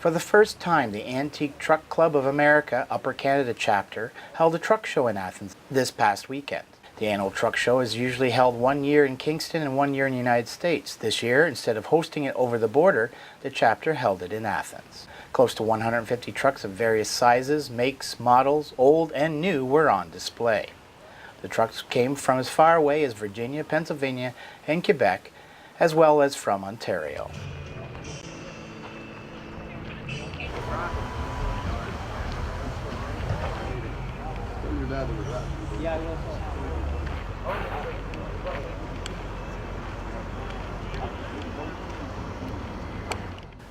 For the first time, the Antique Truck Club of America Upper Canada chapter held a truck show in Athens this past weekend. The annual truck show is usually held 1 year in Kingston and 1 year in the United States. This year, instead of hosting it over the border, the chapter held it in Athens. Close to 150 trucks of various sizes, makes, models, old and new, were on display. The trucks came from as far away as Virginia, Pennsylvania, and Quebec, as well as from Ontario.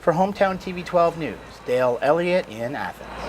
For Hometown TV 12 News, Dale Elliott in Athens.